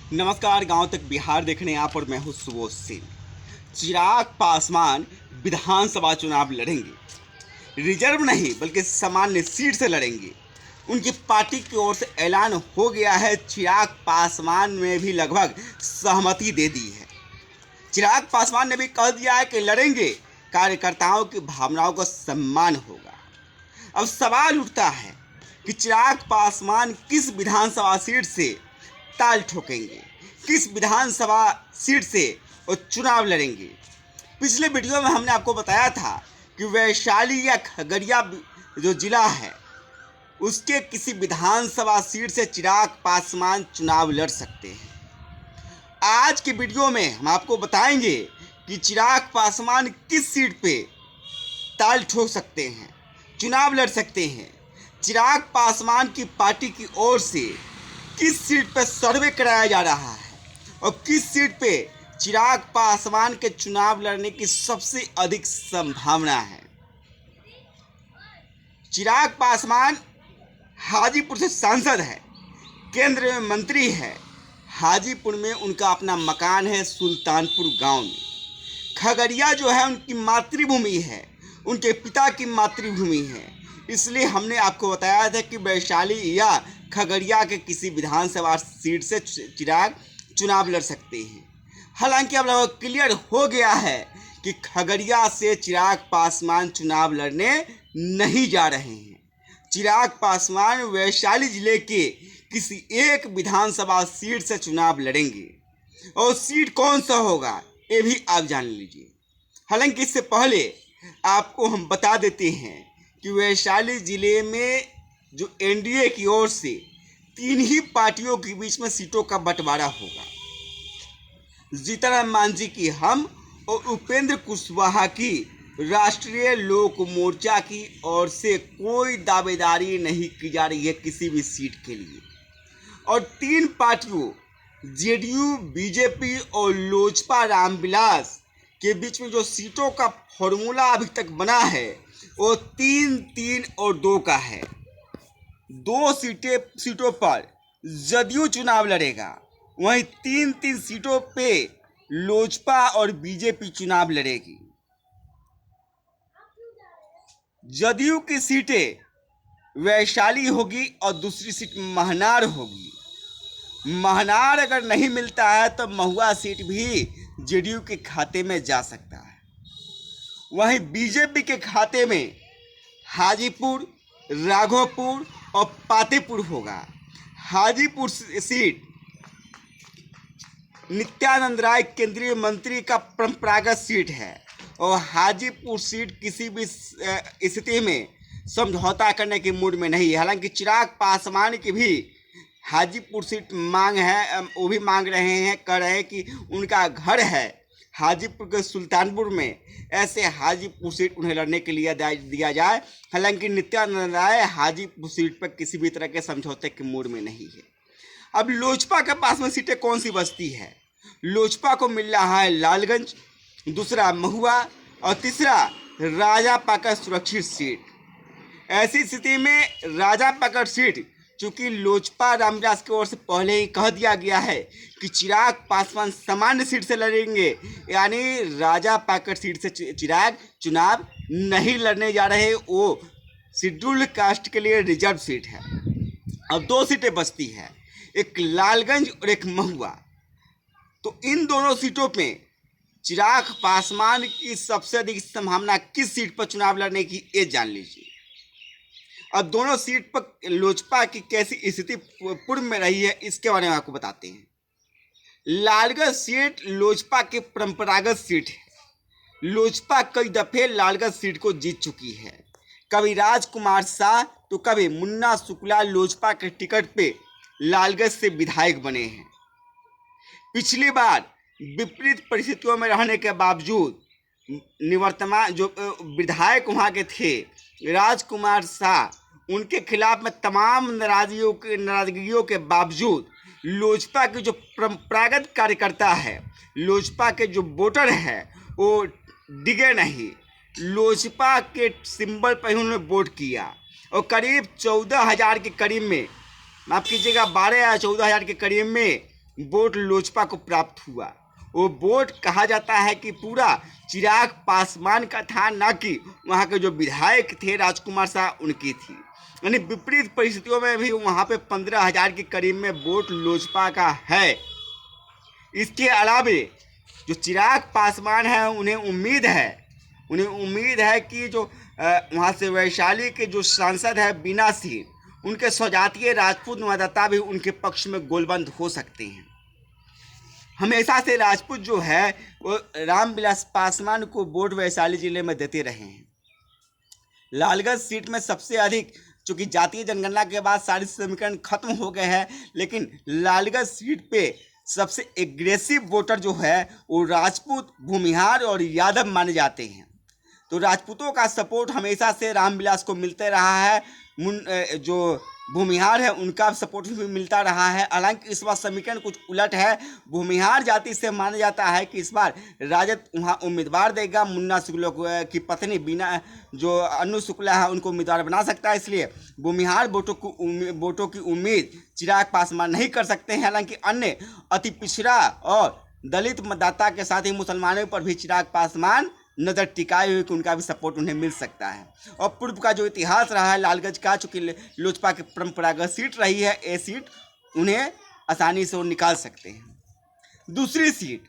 नमस्कार। गांव तक बिहार देखने आप और मैं हूं सुबोध सिंह। चिराग पासवान विधानसभा चुनाव लड़ेंगे। रिजर्व नहीं बल्कि सामान्य सीट से लड़ेंगे। उनकी पार्टी की ओर से ऐलान हो गया है। चिराग पासवान ने भी लगभग सहमति दे दी है। चिराग पासवान ने भी कह दिया है कि लड़ेंगे। कार्यकर्ताओं की भावनाओं का सम्मान होगा। अब सवाल उठता है कि चिराग पासवान किस विधानसभा सीट से ताल ठोकेंगे, किस विधानसभा सीट से वो चुनाव लड़ेंगे। पिछले वीडियो में हमने आपको बताया था कि वैशाली या खगड़िया जो जिला है उसके किसी विधानसभा सीट से चिराग पासवान चुनाव लड़ सकते हैं। आज के वीडियो में हम आपको बताएंगे कि चिराग पासवान किस सीट पे ताल ठोक सकते हैं, चुनाव लड़ सकते हैं। चिराग पासवान की पार्टी की ओर से किस सीट पर सर्वे कराया जा रहा है और किस सीट पे चिराग पासवान के चुनाव लड़ने की सबसे अधिक संभावना है। चिराग पासवान हाजीपुर से सांसद है, केंद्र में मंत्री है। हाजीपुर में उनका अपना मकान है, सुल्तानपुर गांव में। खगड़िया जो है उनकी मातृभूमि है, उनके पिता की मातृभूमि है। इसलिए हमने आपको बताया था कि वैशाली या खगड़िया के किसी विधानसभा सीट से चिराग चुनाव लड़ सकते हैं। हालांकि अब लगभग क्लियर हो गया है कि खगड़िया से चिराग पासवान चुनाव लड़ने नहीं जा रहे हैं। चिराग पासवान वैशाली जिले के किसी एक विधानसभा सीट से चुनाव लड़ेंगे और सीट कौन सा होगा ये भी आप जान लीजिए। हालांकि इससे पहले आपको हम बता देते हैं कि वैशाली जिले में जो एनडीए की ओर से 3 ही पार्टियों के बीच में सीटों का बंटवारा होगा। जीतनराम मांझी की हम और उपेंद्र कुशवाहा की राष्ट्रीय लोक मोर्चा की ओर से कोई दावेदारी नहीं की जा रही है किसी भी सीट के लिए। और 3 पार्टियों जेडीयू, बीजेपी और लोजपा रामविलास के बीच में जो सीटों का फॉर्मूला अभी तक बना है वो 3-3 और 2 का है। 2 सीटों पर जदयू चुनाव लड़ेगा, वहीं 3-3 सीटों पे लोजपा और बीजेपी चुनाव लड़ेगी। जदयू की सीटें वैशाली होगी और दूसरी सीट महनार होगी। महनार अगर नहीं मिलता है तो महुआ सीट भी जेडीयू के खाते में जा सकता है। वहीं बीजेपी के खाते में हाजीपुर, राघोपुर और पातेपुर होगा। हाजीपुर सीट नित्यानंद राय केंद्रीय मंत्री का परंपरागत सीट है और हाजीपुर सीट किसी भी स्थिति में समझौता करने के मूड में नहीं है। हालांकि चिराग पासवान की भी हाजीपुर सीट मांग है, वो भी मांग रहे हैं, कह रहे हैं कि उनका घर है हाजीपुर के सुल्तानपुर में, ऐसे हाजीपुर सीट उन्हें लड़ने के लिए दिया जाए। हालांकि नित्यानंद राय हाजीपुर सीट पर किसी भी तरह के समझौते के मूड में नहीं है। अब लोजपा के पास में सीटें कौन सी बचती है? लोजपा को मिल रहा है लालगंज, दूसरा महुआ और तीसरा राजापाकर सुरक्षित सीट। ऐसी स्थिति में राजापाकर सीट, चूँकि लोजपा रामविलास की ओर से पहले ही कह दिया गया है कि चिराग पासवान सामान्य सीट से लड़ेंगे, यानी राजापाकर सीट से चिराग चुनाव नहीं लड़ने जा रहे। वो शेड्यूल्ड कास्ट के लिए रिजर्व सीट है। अब 2 सीटें बचती है, एक लालगंज और एक महुआ। तो इन दोनों सीटों पे चिराग पासवान की सबसे अधिक संभावना किस सीट पर चुनाव लड़ने की ये जान लीजिए। अब दोनों सीट पर लोजपा की कैसी स्थिति पूर्व में रही है इसके बारे में आपको बताते हैं। लालगंज सीट लोजपा की परंपरागत सीट है। लोजपा कई दफे लालगंज सीट को जीत चुकी है। कभी राजकुमार शाह तो कभी मुन्ना शुक्ला लोजपा के टिकट पे लालगंज से विधायक बने हैं। पिछली बार विपरीत परिस्थितियों में रहने के बावजूद निवर्तमान जो विधायक वहाँ के थे राजकुमार शाह, उनके खिलाफ में तमाम नाराजगियों के बावजूद लोजपा के जो परंपरागत कार्यकर्ता है, लोजपा के जो वोटर है, वो डिगे नहीं। लोजपा के सिंबल पर उन्होंने वोट किया और करीब 14,000 के करीब में, माफ़ कीजिएगा 12 या 14,000 के करीब में वोट लोजपा को प्राप्त हुआ। वो वोट कहा जाता है कि पूरा चिराग पासवान का था, ना कि वहाँ के जो विधायक थे राजकुमार शाह उनकी थी। यानी विपरीत परिस्थितियों में भी वहाँ पे 15,000 के करीब में वोट लोजपा का है। इसके अलावे जो चिराग पासवान है उन्हें उम्मीद है कि जो वहाँ से वैशाली के जो सांसद है बीना सिंह, उनके स्वजातीय राजपूत मतदाता भी उनके पक्ष में गोलबंद हो सकते हैं। हमेशा से राजपूत जो है वो रामविलास पासवान को वोट वैशाली जिले में देते रहे हैं। लालगंज सीट में सबसे अधिक, चूँकि जातीय जनगणना के बाद सारे समीकरण खत्म हो गए हैं, लेकिन लालगंज सीट पे सबसे एग्रेसिव वोटर जो है वो राजपूत, भूमिहार और यादव माने जाते हैं। तो राजपूतों का सपोर्ट हमेशा से रामविलास को मिलते रहा है। जो भूमिहार है उनका सपोर्ट भी मिलता रहा है। हालांकि इस बार समीकरण कुछ उलट है। भूमिहार जाति से माना जाता है कि इस बार राजद वहाँ उम्मीदवार देगा। मुन्ना शुक्ला की पत्नी बीना, जो अनु शुक्ला है, उनको उम्मीदवार बना सकता है। इसलिए भूमिहार वोटों की उम्मीद चिराग पासवान नहीं कर सकते हैं। हालांकि अन्य अति पिछड़ा और दलित मतदाता के साथ ही मुसलमानों पर भी चिराग पासवान नज़र टिकाए हुए कि उनका भी सपोर्ट उन्हें मिल सकता है। और पूर्व का जो इतिहास रहा है लालगंज का, चूँकि लोजपा की परंपरागत सीट रही है, ये सीट उन्हें आसानी से वो निकाल सकते हैं। दूसरी सीट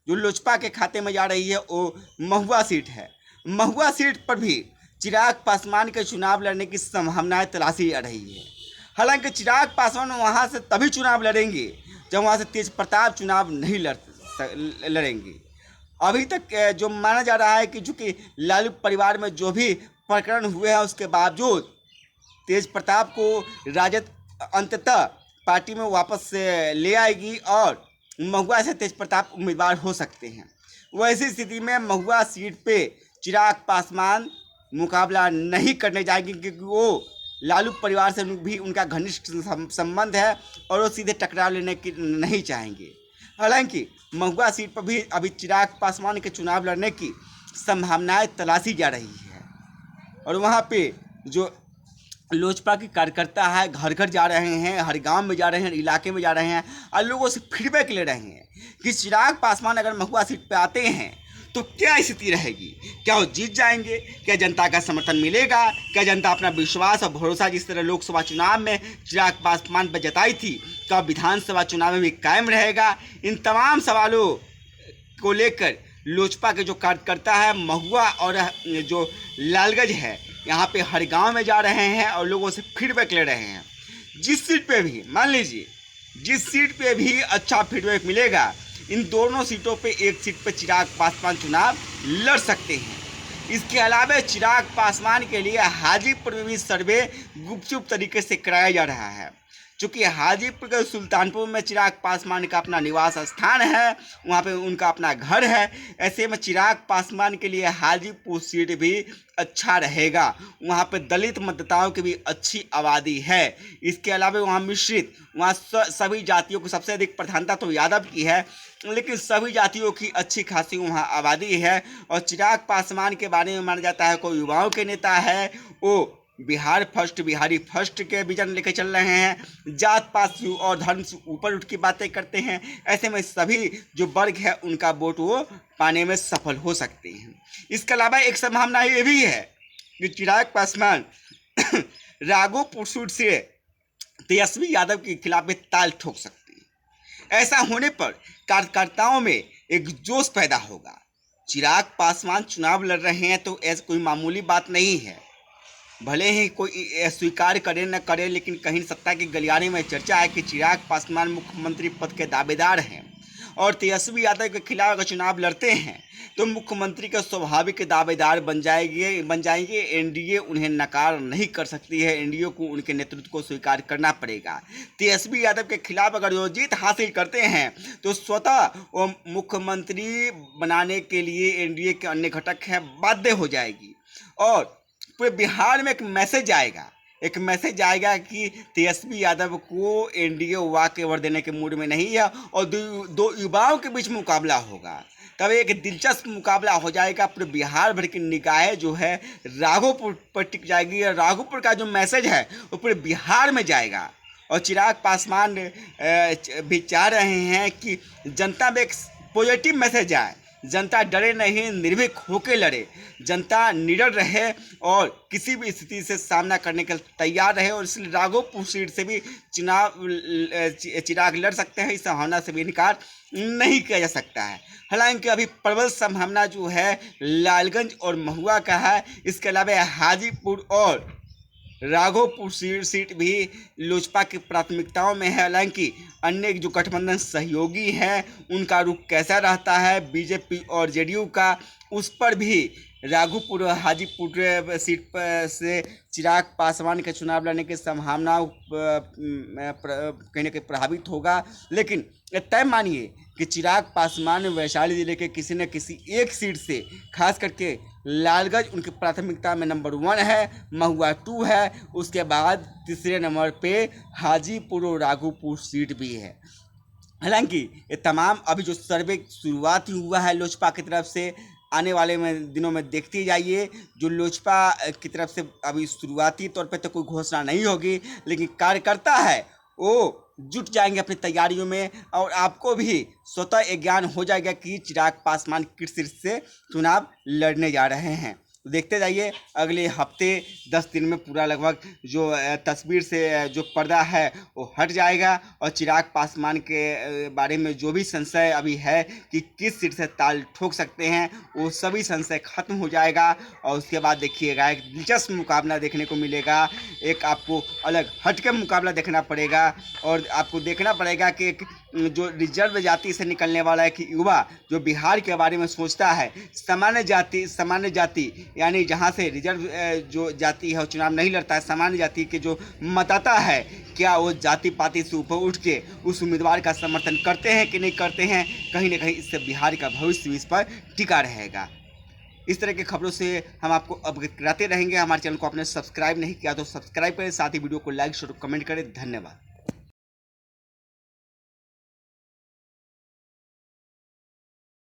जो लोजपा के खाते में जा रही है वो महुआ सीट है। महुआ सीट पर भी चिराग पासवान के चुनाव लड़ने की संभावनाएं तलाशी जा रही है। हालांकि चिराग पासवान वहाँ से तभी चुनाव लड़ेंगे जब वहाँ से तेज प्रताप चुनाव नहीं लड़ेंगे। अभी तक जो माना जा रहा है कि चूँकि लालू परिवार में जो भी प्रकरण हुए हैं उसके बावजूद तेज प्रताप को राजद अंततः पार्टी में वापस से ले आएगी और महुआ से तेज प्रताप उम्मीदवार हो सकते हैं। वैसी स्थिति में महुआ सीट पे चिराग पासवान मुकाबला नहीं करने जाएंगे, क्योंकि वो लालू परिवार से भी उनका घनिष्ठ संबंध है और वो सीधे टकराव लेने की नहीं चाहेंगे। हालांकि महुआ सीट पर भी अभी चिराग पासवान के चुनाव लड़ने की संभावनाएं तलाशी जा रही है। और वहाँ पे जो लोजपा के कार्यकर्ता है घर घर जा रहे हैं, हर गांव में जा रहे हैं, इलाके में जा रहे हैं और लोगों से फीडबैक ले रहे हैं कि चिराग पासवान अगर महुआ सीट पे आते हैं तो क्या स्थिति रहेगी, क्या वो जीत जाएंगे, क्या जनता का समर्थन मिलेगा, क्या जनता अपना विश्वास और भरोसा जिस तरह लोकसभा चुनाव में चिराग पासवान पर जताई थी क्या विधानसभा चुनाव में भी कायम रहेगा। इन तमाम सवालों को लेकर लोजपा के जो कार्यकर्ता है महुआ और जो लालगंज है यहाँ पे हर गांव में जा रहे हैं और लोगों से फीडबैक ले रहे हैं। जिस सीट पे भी मान लीजिए जिस सीट पे भी अच्छा फीडबैक मिलेगा, इन दोनों सीटों पे एक सीट पे चिराग पासवान चुनाव लड़ सकते हैं। इसके अलावा चिराग पासवान के लिए हाजीपुर में भी सर्वे गुपचुप तरीके से कराया जा रहा है। चूँकि हाजीपुर के सुल्तानपुर में चिराग पासवान का अपना निवास स्थान है, वहाँ पे उनका अपना घर है। ऐसे में चिराग पासवान के लिए हाजीपुर सीट भी अच्छा रहेगा। वहाँ पे दलित मतदाताओं की भी अच्छी आबादी है। इसके अलावा वहाँ मिश्रित, वहाँ सभी जातियों को सबसे अधिक प्रधानता तो यादव की है, लेकिन सभी जातियों की अच्छी खासी वहाँ आबादी है। और चिराग पासवान के बारे में माना जाता है कोई युवाओं के नेता है, वो बिहार फर्स्ट, बिहारी फर्स्ट के विजन लेके चल रहे हैं। जात पात और धर्म से ऊपर उठ की बातें करते हैं। ऐसे में सभी जो वर्ग है उनका वोट वो पाने में सफल हो सकते हैं। इसके अलावा एक संभावना ये भी है कि चिराग पासवान राघोपुर सीट से तेजस्वी यादव के खिलाफ भी ताल ठोक सकते हैं। ऐसा होने पर कार्यकर्ताओं में एक जोश पैदा होगा। चिराग पासवान चुनाव लड़ रहे हैं तो ऐसा कोई मामूली बात नहीं है। भले ही कोई स्वीकार करे न करे, लेकिन कहीं सत्ता की गलियारे में चर्चा है कि चिराग पासवान मुख्यमंत्री पद के दावेदार हैं और तेजस्वी यादव के खिलाफ अगर चुनाव लड़ते हैं तो मुख्यमंत्री के स्वाभाविक दावेदार बन जाएंगे। एनडीए उन्हें नकार नहीं कर सकती है। एनडीए को उनके नेतृत्व को स्वीकार करना पड़ेगा। तेजस्वी यादव के खिलाफ अगर वो जीत हासिल करते हैं तो स्वतः वो मुख्यमंत्री बनाने के लिए एनडीए के अन्य घटक हैं बाध्य हो जाएगी। और पूरे बिहार में एक मैसेज आएगा कि तेजस्वी यादव को एनडीए वाकई वोट देने के मूड में नहीं है और दो युवाओं के बीच मुकाबला होगा। तब एक दिलचस्प मुकाबला हो जाएगा। पूरे बिहार भर की निगाहें जो है राघोपुर पर टिक जाएगी। राघोपुर का जो मैसेज है वो पूरे बिहार में जाएगा और चिराग पासवान भी चाह रहे हैं कि जनता में एक पॉजिटिव मैसेज आए, जनता डरे नहीं, निर्भीक होकर लड़े, जनता निडर रहे और किसी भी स्थिति से सामना करने के लिए तैयार रहे। और इसलिए राघोपुर सीट से भी चिराग लड़ सकते हैं, इस संभावना से भी इनकार नहीं किया जा सकता है। हालांकि अभी प्रबल संभावना जो है लालगंज और महुआ का है। इसके अलावा हाजीपुर और राघोपुर सीट भी लोजपा की प्राथमिकताओं में है। हालांकि अन्य जो गठबंधन सहयोगी हैं उनका रुख कैसा रहता है बीजेपी और जेडीयू का, उस पर भी राघोपुर और हाजीपुर सीट पर से चिराग पासवान के चुनाव लड़ने की संभावना कहीं ना कहीं प्रभावित होगा। लेकिन तय मानिए कि चिराग पासवान वैशाली जिले के किसी न किसी एक सीट से, खास करके लालगंज उनकी प्राथमिकता में नंबर 1 है, महुआ 2 है, उसके बाद तीसरे नंबर पे हाजीपुर और राघोपुर सीट भी है। हालांकि ये तमाम अभी जो सर्वे शुरुआत ही हुआ है लोजपा की तरफ से, आने वाले दिनों में देखते जाइए। जो लोजपा की तरफ से अभी शुरुआती तौर पे तो कोई घोषणा नहीं होगी, लेकिन कार्यकर्ता है वो जुट जाएंगे अपनी तैयारियों में और आपको भी स्वतः ज्ञान हो जाएगा कि चिराग पासवान किस सीट से चुनाव लड़ने जा रहे हैं। तो देखते जाइए, अगले हफ्ते 10 दिन में पूरा लगभग जो तस्वीर से जो पर्दा है वो हट जाएगा और चिराग पासवान के बारे में जो भी संशय अभी है कि किस सीट से ताल ठोक सकते हैं, वो सभी संशय खत्म हो जाएगा। और उसके बाद देखिएगा एक दिलचस्प मुकाबला देखने को मिलेगा, एक आपको अलग हटके मुकाबला देखना पड़ेगा। और आपको देखना पड़ेगा कि जो रिजर्व जाति से निकलने वाला है कि युवा जो बिहार के बारे में सोचता है, सामान्य जाति यानी जहां से रिजर्व जो जाति है वो चुनाव नहीं लड़ता है, सामान्य जाति के जो मतदाता है, क्या वो जाति पाति से ऊपर उठ के उस उम्मीदवार का समर्थन करते हैं कि नहीं करते हैं, कहीं ना कहीं इससे बिहार का भविष्य इस पर टिका रहेगा। इस तरह की खबरों से हम आपको अवगत कराते रहेंगे। हमारे चैनल को आपने सब्सक्राइब नहीं किया तो सब्सक्राइब करें, साथ ही वीडियो को लाइक शेयर कमेंट करें। धन्यवाद।